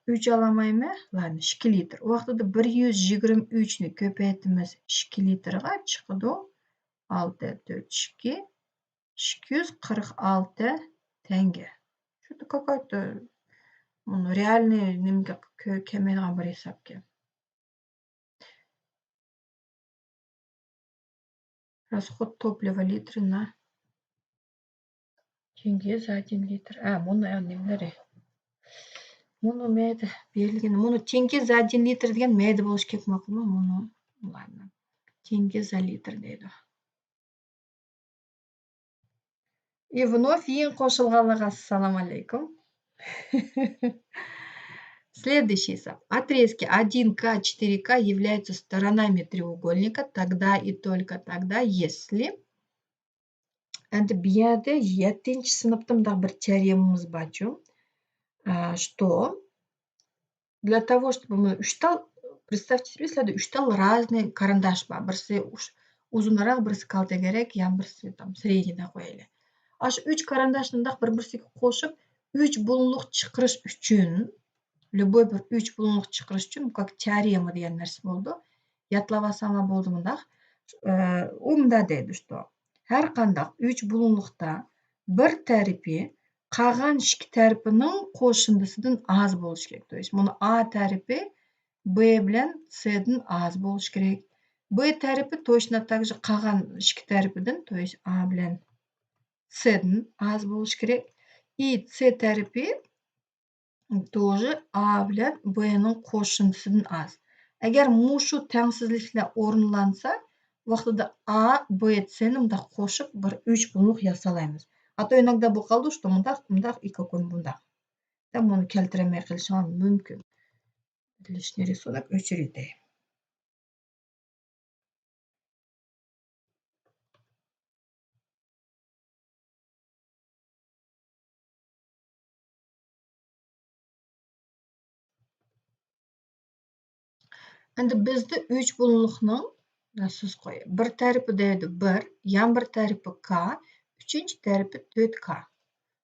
A: 3 olamaymi? Ладно, 2 litr. U vaqtida 123 ni ko'paytiramiz 2 litrga chiqadi. 6 4 2 246 tanga. Что-то какой-то реальный nimaga kelmaydigan bir hisobga. Расход топлива литр на тенге за 1 litr. Buni nimalari? Buni mayda berilgan. Buni tenge za 1 litr degan mayda bo'lish kerak ma'qulmi? Buni ладно. Tenge za litr deydi. И вновь ең qo'shilganlarga assalomu alaykum. Следующий hisab. Отрезки 1К, 4К являются сторонами треугольника тогда и только тогда, если... Endi bu yerda 7-sinfda bunday bir teoremamiz bor-ku, что для того, чтобы мы 3 tal, представьте себе, sizlarda 3 tal разный карандаш bor. Birisi uzunroq, birisi kaltagarag, yana birisi там среднийda qo'yaylik. Shu 3 karandashni bunday bir-birisiga qo'shib 3 bo'linliq chiqarish uchun, любой bir 3 bo'linliq chiqarish uchun bu как teorema degan narsa bo'ldi. Yodlab olsam bo'ldi bunday. U bunday deydi, что har qanday 3 bo'linliqda bir tarafi qolgan 2 tarafining qo'shindisidan oz bo'lishi kerak. То есть buni A tarafi B bilen C'den az bolish kerak. B tarifi точно так же qagan ikki tarifidan, то есть A bilen C'den az bolish kerak. И C tarifi тоже A bilen B'nin qo'shindisidan az. Agar mushu tengsizliklar o'rinlansa, vaqtida A, B, C'ni mundaq qo'shib bir 3 bunliq yasalaymiz. А то иногда bo'ladi, что mundaq и какой bundaq. Там buni keltirmay qilishim mumkin. Лишний рисунок o'chirib. Endi bizda 3 bunliqning siz qo'y. Bir tarifi deydi 1, yan bir tarifi K, uchinchi tarifi 4K.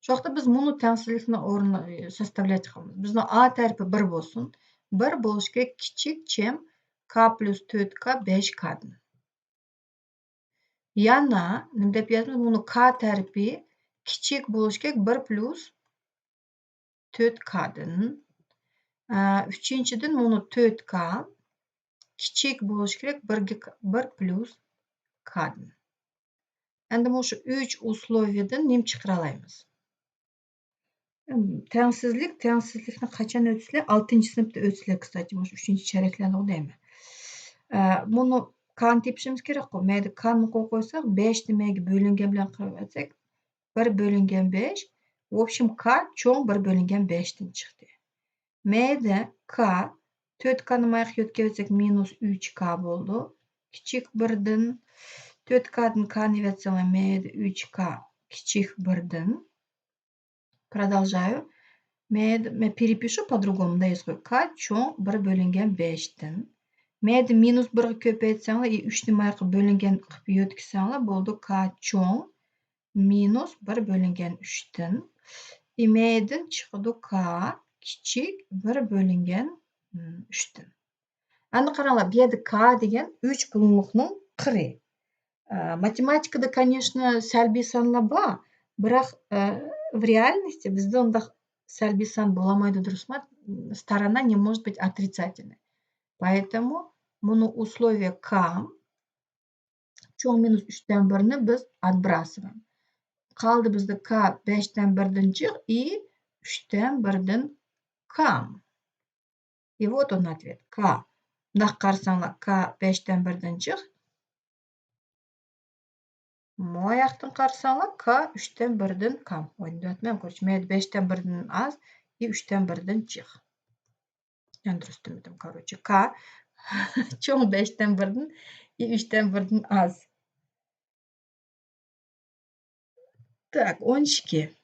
A: Şu vaqtda biz bunu tengsizlikni o'rnini sostavlять qilamiz. Bizni A tarifi 1 bo'lsin. 1 bo'lishi kerak kichik chem K plus 4K 5K'dan. Yana nima deb yozamiz? Buni K tarifi kichik bo'lishi kerak 1 plus 4K'dan. Uchinchidan buni 4K kichik bo'lishi kerak 1 plus K'dan. Endi mana shu 3 условияdan nima chiqara olamiz? Tengsizlikni qachon o'tisizlar? 6-sinfda o'tisizlar, kстати, mana shu 3-charaklarni o'qiyman. Buni K'ni tepishimiz kerak-ku. Mayli K'ni qo'yib qo'ysak, 5 nimaga bo'lingan bilan qilib olsak, 1 bo'lingan 5. В общем, K cho'ng 1 bo'lingan 5 dan chiqdi. Mayli K 4K nimaga yo'tkazsak minus 3K bo'ldi. Kichik 1 dan 4K dan K'ni yo'tsam mayli 3K kichik 1 dan. Продолжаю. Я перепишу по-другому. Да, есть K cho'ng 1 bo'lingan 5 dan. Mayli minus 1 ga ko'paytsanglar и 3 nimaga bo'lingan qilib yo'tkazsanglar bo'ldi. K cho'ng minus 1 bo'lingan 3 dan. И maylidan chiqadi K kichik 1 bo'lingan 3 dan. Endi qaranglar, bu yerda K degan 3 bunliqning qiri. Matematikada, конечно, salbiy sonlar bor, biroq в реальности bizda undaq salbiy son bo'lamaydi, durustmi? Сторона не может быть отрицательной. Поэтому buni условие K cho'ng minus 3 dan 1 ni biz отбрасываем. Qoldi bizda K 5 dan 1 dan chiq и 3 dan 1 dan kam. И вот он ответ. K. Bundoq qarasanglar, K 5 dan 1 dan chiq. Moyoqdan qarasanglar, K 3 dan 1 dan kam. O'ynatmayman, короче, mayli 5 dan 1 dan az и 3 dan 1 dan chiq. Yani durust demedim, короче. K cho'ng 5 dan 1 dan и 3 dan 1 dan az. Так, 12.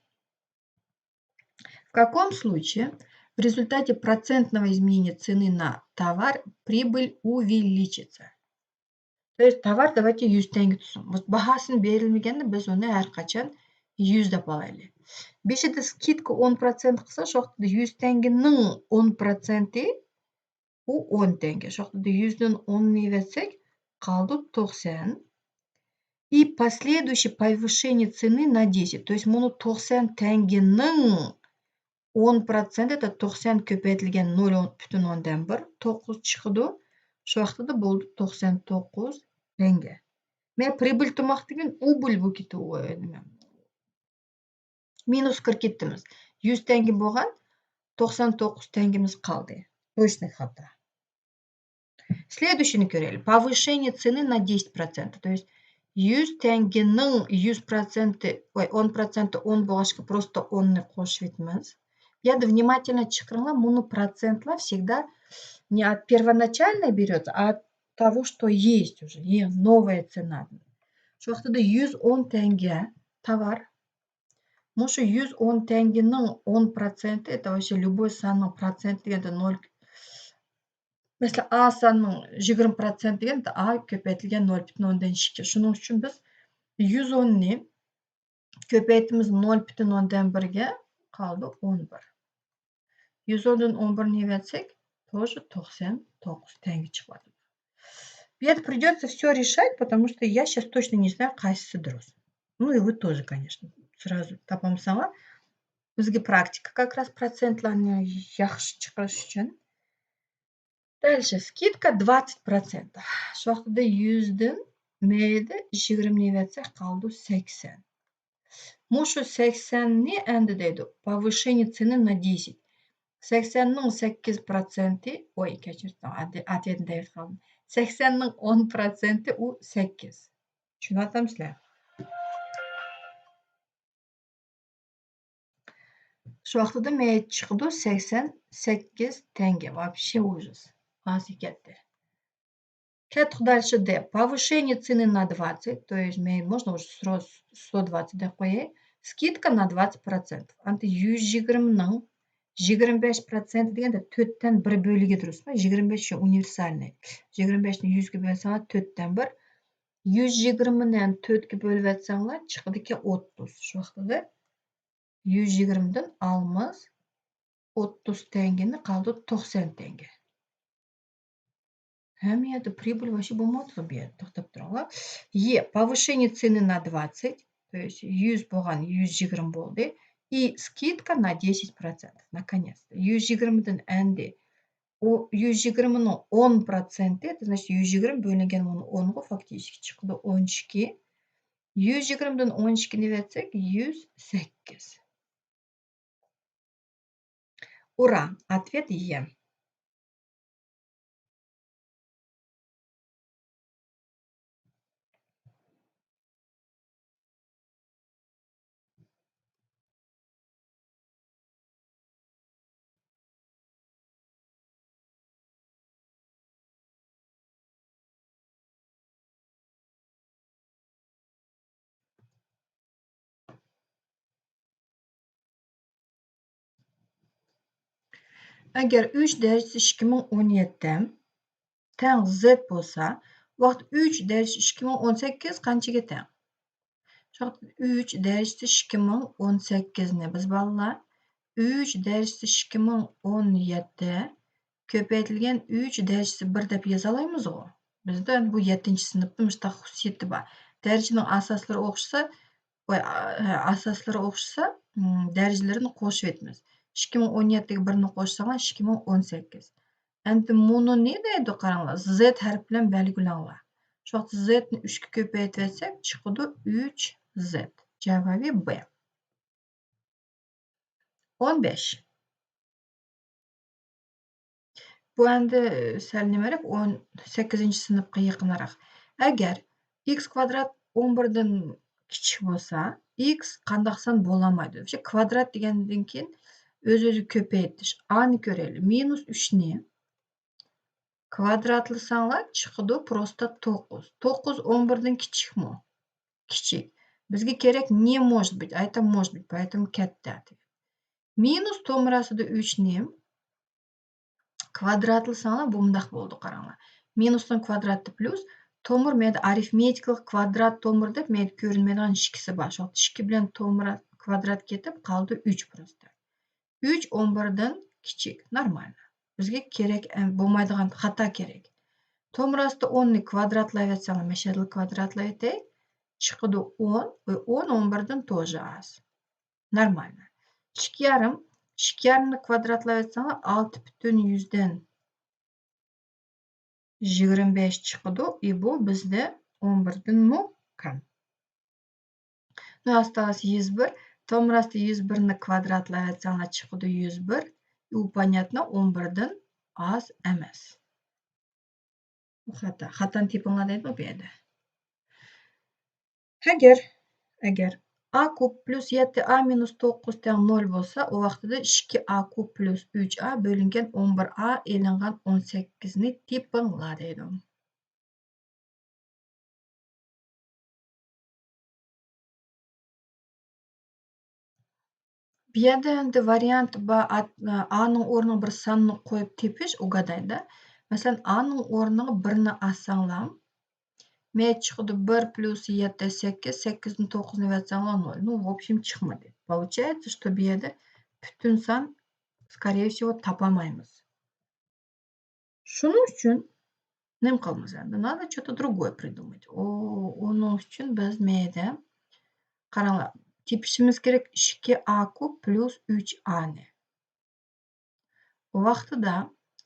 A: В каком случае в результате процентного изменения цены на товар прибыль увеличится? То есть tovar давайте 100 tenge tutsin. Bahosini berilmaganda biz uni har qachon 100 deb olaylik. Beshida skidka 10% qilsa, shu vaqtda 100 tengening 10% u 10 tenge. Shu vaqtda 100 dan 10 ni yetsak, qoldi 90. И последующее повышение цены на 10. То есть buni 90 tengening 10% это 90 ko'paytirilgan 0,1 9 chiqadi. Shu vaqtida bo'ldi 99 tenge. Men pribul demoqchiman, убыль bo'lib ketdi. Minus 40 ketdimiz. 100 tenge bo'lgan, 99 tengimiz qoldi. Точный xato. Следующийni ko'raylik. Повышение цены на 10%. То есть 100 tengening 100%, 10% 10 bo'lishga просто 10 ni qo'shib etamiz. Bu yerda внимательно chiqaringlar, buni процентlar всегда не от первоначальной берется, а от того, что есть уже, новая цена. Shu vaqtida 110 tenge tovar. Mushu 110 tengening 10% это вообще любой sonning процент deganda 0. Mesela A sonning 20% deganda A ko'paytirilgan 0,2 dan 2. Shuning uchun biz 110 ni ko'paytimiz 0,1 dan 1 ga qoldi 11. 110 dan 11 ni yetsak, тоже 99 tenge chiqadi. Это придется все решать, потому что я сейчас точно не знаю, qaysi durust. Ну и вы тоже, конечно. Сразу topamsanglar, bizga praktika как раз процентlarni yaxshi chiqarish uchun Дальше скидка 20%. Şu vaqtida 100'dün meyda 20 nevatsak qaldı 80. Mushu 80'ni endi deydi повышение цены на 10. 80'ның 8%, ой, kechirsin, ответini deyib qoldim. 80'ның 10% u 8. Tushunyapsizlar? Şu vaqtida men chiqdi 88 tenge. Вообще ужас. Asi ketdi. Ketdik дальше D. Повышение цены на 20. То есть можно уже сразу 120 deb qo'yay. Skidka на 20%. Anta 120'ның 25% deganda 4'ten 1 bo'ligi durustmi? 25 shu universalniy. 25ni 100 ga bo'lsanglar 4'ten 1. 120'ni 4 ga bo'lib atsanglar chiqadiki 30. Shu vaqtida 120'dan alamiz 30 tengeni qoldi 90 tenge. Hem yerda прибыль вообще bo'lmaydi bu yerda. To'xtab turinglar. E. Повышение цены на 20. То есть 100 bo'lgan 120 bo'ldi. И скидка на 10%. Наконец-то. 120'dan endi o 120'ning 10%, это значит 120 bo'lingan 10 ga фактически chiqdi 12. 120'dan 12 ni versak 108. Ура! Ответ Е. Agar 3 derecesi 2017 teng Z bo'lsa, vaqt 3 derecesi 2018 qanchaga teng? Şu 3 derecesi 2018 ni biz bolalar 3 derecesi 2017 ko'paytirilgan 3 derecesi 1 deb yoza olamiz-ku. Bizda bu 7-sinfda mushtaq xususiyati bor. Darajaning asoslari o'xshasa, darajalarini qo'shib etamiz. 2017 ga 1 ni qo'shsanglar 2018. Endi buni ne deydi qaranglar? Z harfi bilan belgilanglar. Shu vaqt Z ni 3 ga ko'paytirib etsak, chiqadi 3Z. Javobi B. 15. Bu endi sal nimaroq 18-sinfga yaqinroq. Agar x kvadrat 11 dan kichik bo'lsa, x qandaqsan bo'lamaydi. O'sha kvadrat degandan keyin o'z-o'zi ko'paytirish. A ni ko'raylik. -3 ni kvadratlasanglar chiqadi просто 9. 9 11 dan kichikmi? Kichik. Bizga kerak не может быть, а это может быть, поэтому katta. Minus to'g'risida 3 ni kvadratlasanglar bu bundoq bo'ldi, qaranglar. Minusning kvadrati plus tomir menda arifmetiklik kvadrat tomir deb menda ko'rinmaydigan ikkisi bor. Shu 2 bilan tomir kvadrat ketib qoldi 3 просто. 3 11 dan kichik, normal. Bizga kerak bo'lmaydigan xato kerak. To'g'risida 10 ni kvadratlayversanglar, mashadil kvadratlayotay, chiqadi 10 va 10 11 dan тоже az. Normal. 2,5 ni kvadratlayversanglar 6,100 25 chiqadi. Bu bizda 11 dan kam. Ну, осталось 101. To'g'risida 101 ni kvadratlayversanglar chiqadi 101. U понятно 11 dan oz emas. Xatoni tepinglar deydi bu yerda. Agar a kub plus 7a minus 9 teng 0 bo'lsa, u vaqtida 2a kub plus 3a bo'lingan 11a elingan 18 ni tepinglar deydi. Bu yerda endi variant bor. A ning o'rniga bir sonni qo'yib tepish, ugadayda. Masalan, a ning o'rniga 1 ni olsanglar, men chiqdi 1 plus 7 8, 8 ni 9 ni versanglar 0. Ну, в общем, chiqmadi. Получается, что bu yerda butun son, скорее всего, topamaymiz. Shuning uchun nima qilamiz endi? Надо что-то другое придумать. Uning uchun biz menda qaranglar, tepishimiz kerak 2a kub plus 3a ni. U vaqtida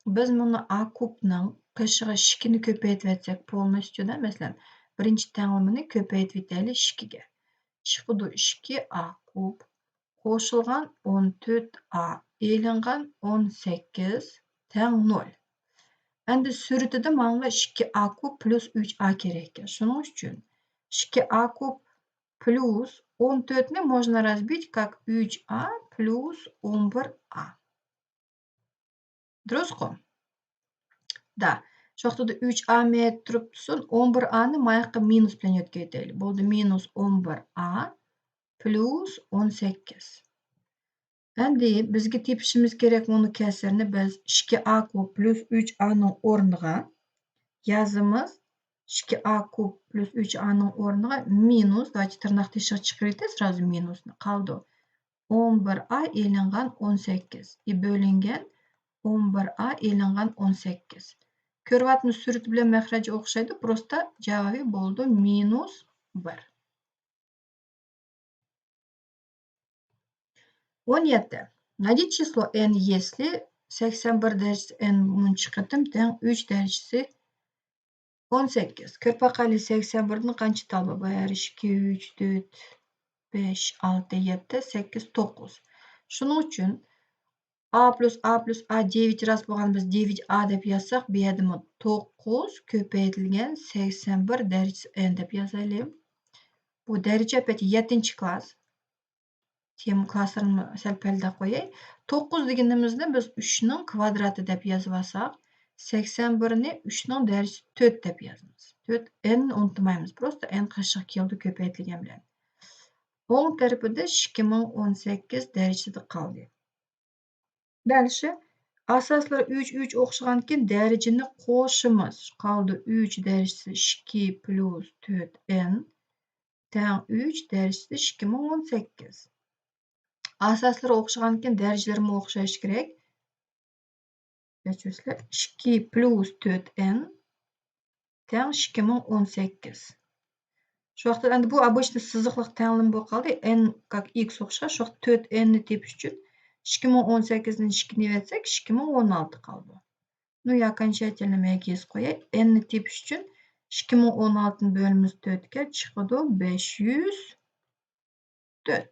A: Biz buni A kubning qishiga 2 ni ko'paytirib etsak polностью-da, masalan, birinchi tanglimini ko'paytirib etaylik 2 ga. Chiqadi 2A kub qo'shilgan 14A elingan 18 teng 0. Endi suratida mana 2A kub plus 3A kerak ekan. Shuning uchun 2A kub plus 14 ni можно разбить как 3A plus 11A. Durustmi? Da. Shu vaqtida 3A men turibsin, 11A ni mana yoqqa minus bilan yo'tkaytaylik. Bo'ldi minus 11A plus 18. Endi bizga tepishimiz kerak buni kasrni. Biz 2A kub plus 3A ning o'rniga yazamiz. 2A kub plus 3A ning o'rniga minus, давайте tirnoq teshig'i chiqarib aytay сразу minusni. Qoldi 11A elingan 18 bo'lingan 11A elingan 18. Ko'ryapmiz, surati bilan mahraji o'xshaydi, просто javobi bo'ldi minus 1. 17. Найдите число n, если 81 darajasi n munchi qatim teng 3 darajasi 18. Ko'rpaqali 81 ni qancha tolba? 1, 2, 3, 4, 5, 6, 7, 8, 9. Shuning uchun A plus A 9 raz bo'lgan biz 9A deb yozsak, bu yerdami 9 ko'paytirilgan 81 darajasi n deb yozaylik. Bu daraja opet 7-klass. Tem klasslarini sal payda qo'yay. 9 deganimizni biz 3 ning kvadrati deb yozib olsak, 81 ni 3 ning darajasi 4 deb yozamiz. 4 n ni unutmaymiz. Просто n qishiq keldi ko'paytirilgan bilan. O'ng tarafida 2018 darajada qoldi. Дальше asoslar 3 o'xshagankin darajani qo'shimiz. Qoldi 3 darajasi 2 plus 4n teng 3 darajasi 2018. Asoslar o'xshagankin darajalarmi o'xshashi kerak. 2 plus 4n teng 2018. Shu vaqtda endi bu обычно siziqliq tanglim bo'lib qoldi. N как x o'xshash. Shu 4n ni tepish uchun 2018 ni 2 ni yetsak 2016 qoldi. Ну и окончательно men yozib qo'yay. N ni tepish uchun 2016 ni bo'lamiz 4 ga chiqadi 504.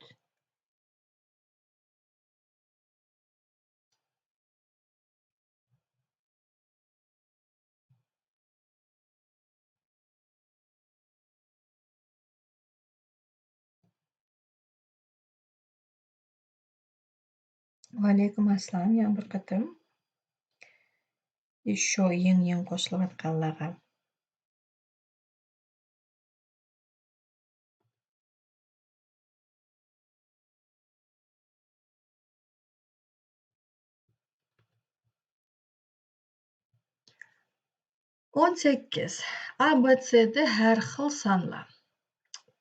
A: Va alaykum assalom, yana bir qatim. Еще yeng qo'shilayotganlarga. o'n sakkiz. A, B, C da har xil sonlar,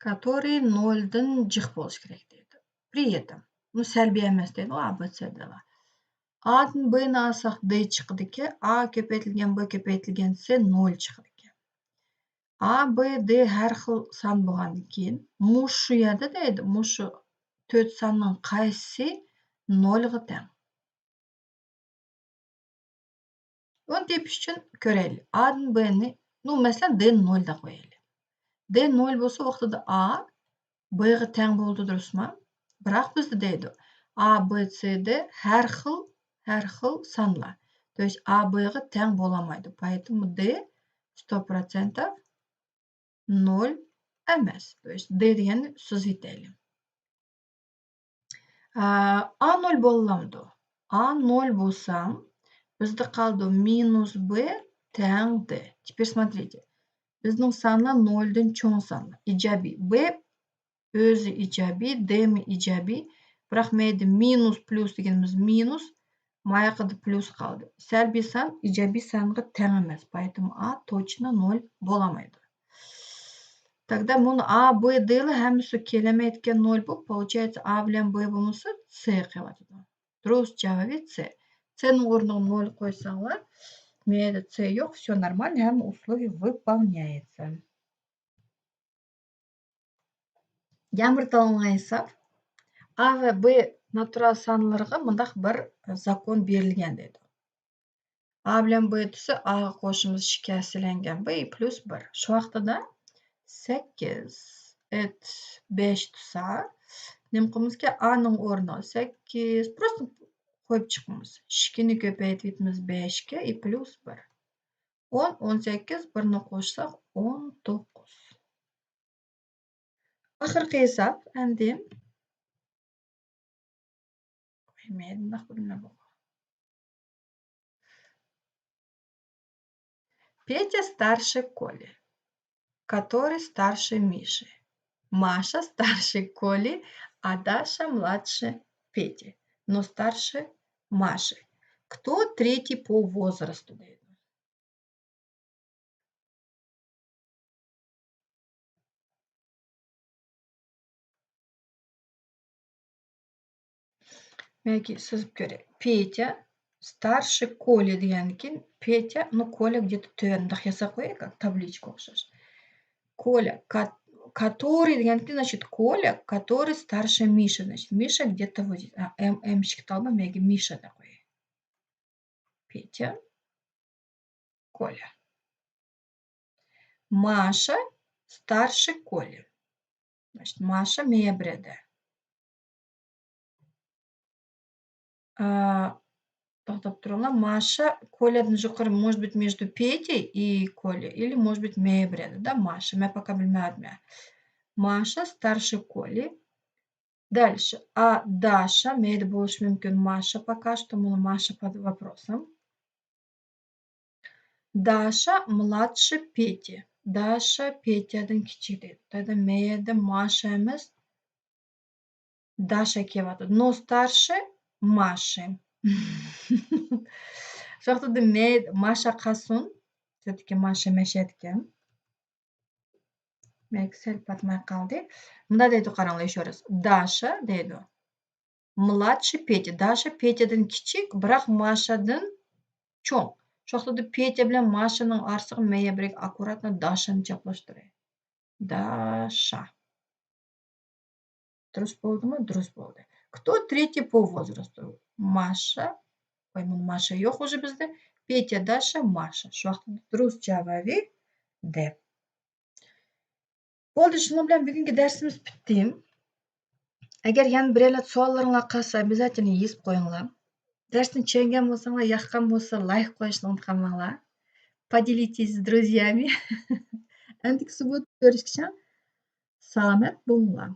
A: которые 0 dan jiq bo'lishi kerak deydi. При этом, bu salbiy emas deydi, A, B, C dalar. A dan B ni olsak D chiqadi ekan, A ko'paytirilgan B ko'paytirilgan C 0 chiqadi ekan. A, B, D har xil son bo'lgandan keyin, mushu yerda deydi, mushu 4 sonning qaysi 0 ga teng? Onu tepish uchun ko'raylik. A dan B ni, masalan D 0 da qo'yaylik. D 0 bo'lsa vaqtida A B ga teng bo'ldi, durustmi? Biroq bizda deydi A, B, C da har xil sonlar. То есть A, B ga teng bo'lamaydi. Поэтому D 100% 0 emas. То есть D degani siz yetaylik. A 0 bo'lamdi. A 0 bo'lsa, bizda qoldi minus B teng D. Теперь смотрите. Bizning sonlar 0 dan cho'ng sonlar. Ijobiy. B o'zi ijobiy, D mi ijobiy. Biroq mayda minus plus deganimiz minus, mayaqada plus qoldi. Salbiy son ijobiy songa teng emas. Поэтому A точно 0 bo'lamaydi. Тогда buni A, B, D lar hammasi kelamayotgan 0 bo'lib, получается A bilan B bo'lmasa C qilyapti. Durust javobi C. C ning o'rniga 0 qo'ysanglar, menda C yo'q, все нормально, hamma условия выполняется. Yana bir talonga hisob. A va B natural sonlarga mundaq bir zakon berilgan deydi. A bilen B tutsa A'ga koşumuz şikäslengen B plus 1. Şu wagtda 8 et 5 tutsa nimqymyz ki A'nyň ornuna 8 prosta koyup çykmamyz. Şikini köpeýtibitimiz 5-ke y plus 1. 10, 18, 1-ni koşsak 19. Ahyrky hesap endi. Петя старше Коли, который старше Миши. Маша старше Коли, а Даша младше Пети, но старше Маши. Кто третий по возрасту? Belki sözüp göre. Петя старше Коли degendikin Петя, ну Коля где-то töwerinde ýasa koýaýyk, табличка окшош. Коля, который degendikin, значит, Коля, который старше Миши. Значит, Миша где-то вот здесь. M'şikit alma, belki Миша da koýaýyn. Петя, Коля. Маша старше Коли. Значит, Маша meýe birede. To'xtab turinglar. Маша Колядан jukary, может быть, между Петей и Колей, или, может быть, meýe birede da Маша. Men пока bilmädim ýa. Маша старше Коли. Дальше. А Даша meýde boluşy mümkin. Маша пока что, муну Маша под вопросом. Даша младше Пети. Даша Петядан kiçikdir. Taýda meýerde Маша emas, Даша kelyapdyr. Но старше Маши. Şu wagtda Маша kasun. Все-таки Маша meşetken. Belki sel patmay kaldy. Munda diýdi garaňlar ещё раз. Даша diýdi. Младше Пети. Даша Петядан kiçik, birak Maşadan çoň. Şu wagtda Petя bilen Maşanyň arasy meýe birek akuratna Daşany çaplaşdyraýar. Даша. Durus boldymy? Durus boldy. Кто третий по возрасту? Маша. Ой, Маша ýok уже bizde. Petя, Даша, Маша. Şu wagtda durus jawaby D. Boldy, şunuň bilen bugünkü dersimiz bitdi. Eger ýani birerler suallaryňlar kalsa обязательно ýyzyp goýuňlar. Dersni çeňgen bolsaňlar, ýakkan bolsa like goýuşny unutmaňlar. Поделитесь с друзьями. Endiki subut görüşkiçe salamet bolňlar.